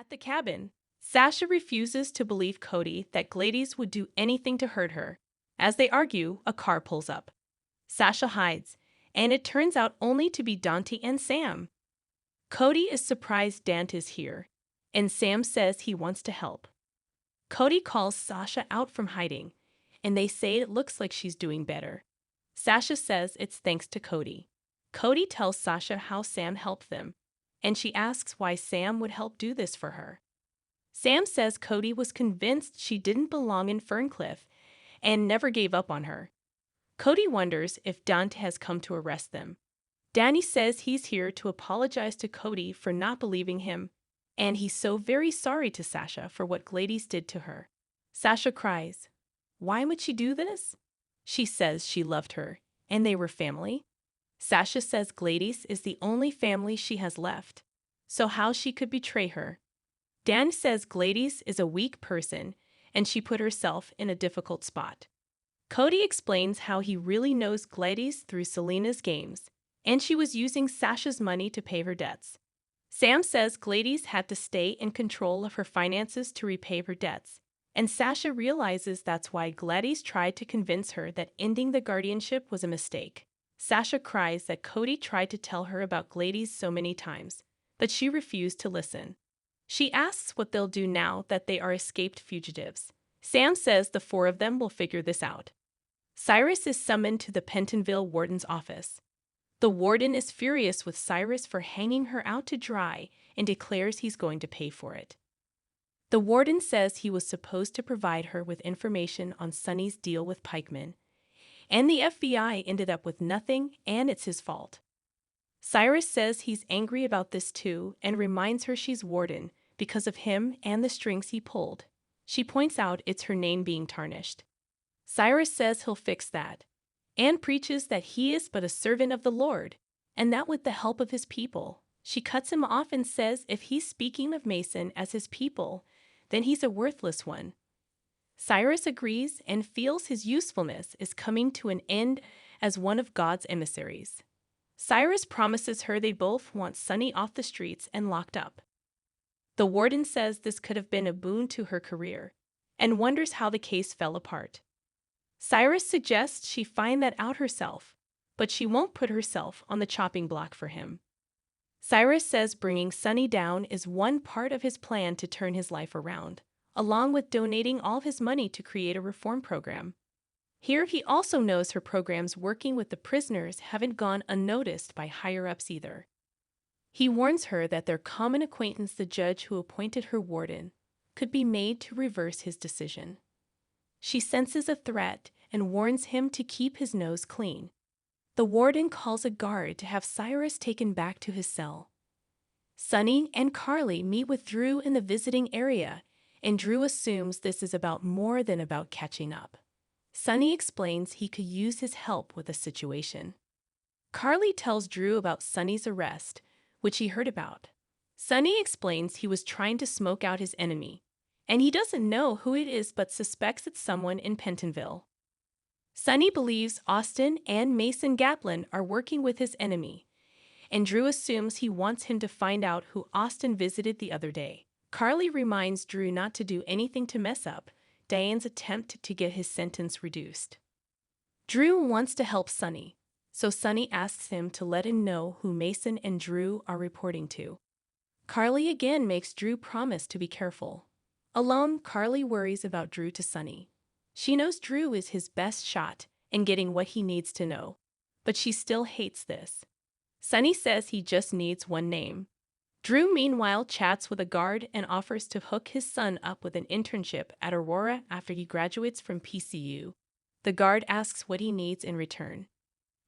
At the cabin, Sasha refuses to believe Cody that Gladys would do anything to hurt her. As they argue, a car pulls up. Sasha hides, and it turns out only to be Dante and Sam. Cody is surprised Dante is here, and Sam says he wants to help. Cody calls Sasha out from hiding, and they say it looks like she's doing better. Sasha says it's thanks to Cody. Cody tells Sasha how Sam helped them, and she asks why Sam would help do this for her. Sam says Cody was convinced she didn't belong in Ferncliff and never gave up on her. Cody wonders if Dante has come to arrest them. Danny says he's here to apologize to Cody for not believing him, and he's so very sorry to Sasha for what Gladys did to her. Sasha cries. Why would she do this? She says she loved her, and they were family. Sasha says Gladys is the only family she has left, so how she could betray her. Dan says Gladys is a weak person, and she put herself in a difficult spot. Cody explains how he really knows Gladys through Selena's games, and she was using Sasha's money to pay her debts. Sam says Gladys had to stay in control of her finances to repay her debts, and Sasha realizes that's why Gladys tried to convince her that ending the guardianship was a mistake. Sasha cries that Cody tried to tell her about Gladys so many times, but she refused to listen. She asks what they'll do now that they are escaped fugitives. Sam says the four of them will figure this out. Cyrus is summoned to the Pentonville warden's office. The warden is furious with Cyrus for hanging her out to dry and declares he's going to pay for it. The warden says he was supposed to provide her with information on Sonny's deal with Pikeman, and the FBI ended up with nothing, and it's his fault. Cyrus says he's angry about this too and reminds her she's warden because of him and the strings he pulled. She points out it's her name being tarnished. Cyrus says he'll fix that, and preaches that he is but a servant of the Lord, and that with the help of his people. She cuts him off and says if he's speaking of Mason as his people, then he's a worthless one. Cyrus agrees and feels his usefulness is coming to an end as one of God's emissaries. Cyrus promises her they both want Sonny off the streets and locked up. The warden says this could have been a boon to her career, and wonders how the case fell apart. Cyrus suggests she find that out herself, but she won't put herself on the chopping block for him. Cyrus says bringing Sonny down is one part of his plan to turn his life around, along with donating all of his money to create a reform program. Here he also knows her programs working with the prisoners haven't gone unnoticed by higher-ups either. He warns her that their common acquaintance, the judge who appointed her warden, could be made to reverse his decision. She senses a threat and warns him to keep his nose clean. The warden calls a guard to have Cyrus taken back to his cell. Sonny and Carly meet with Drew in the visiting area, and Drew assumes this is about more than about catching up. Sonny explains he could use his help with the situation. Carly tells Drew about Sonny's arrest, which he heard about. Sonny explains he was trying to smoke out his enemy, and he doesn't know who it is but suspects it's someone in Pentonville. Sonny believes Austin and Mason Gatlin are working with his enemy, and Drew assumes he wants him to find out who Austin visited the other day. Carly reminds Drew not to do anything to mess up Diane's attempt to get his sentence reduced. Drew wants to help Sonny, so Sonny asks him to let him know who Mason and Drew are reporting to. Carly again makes Drew promise to be careful. Alone, Carly worries about Drew to Sonny. She knows Drew is his best shot in getting what he needs to know, but she still hates this. Sonny says he just needs one name. Drew meanwhile chats with a guard and offers to hook his son up with an internship at Aurora after he graduates from PCU. The guard asks what he needs in return.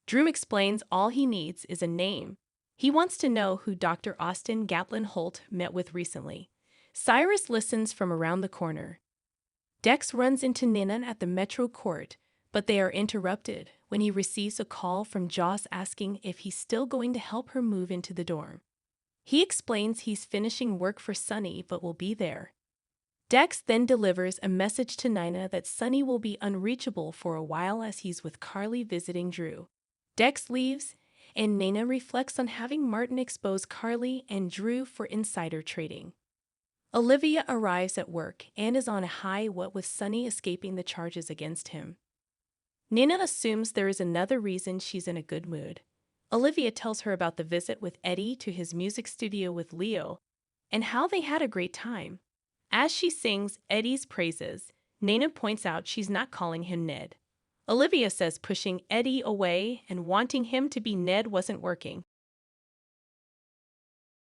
Drew explains all he needs is a name. He wants to know who Dr. Austin Gatlin Holt met with recently. Cyrus listens from around the corner. Dex runs into Nina at the Metro Court, but they are interrupted when he receives a call from Joss asking if he's still going to help her move into the dorm. He explains he's finishing work for Sonny but will be there. Dex then delivers a message to Nina that Sonny will be unreachable for a while as he's with Carly visiting Drew. Dex leaves, and Nina reflects on having Martin expose Carly and Drew for insider trading. Olivia arrives at work and is on a high, what with Sunny escaping the charges against him. Nina assumes there is another reason she's in a good mood. Olivia tells her about the visit with Eddie to his music studio with Leo and how they had a great time. As she sings Eddie's praises, Nina points out she's not calling him Ned. Olivia says pushing Eddie away and wanting him to be Ned wasn't working.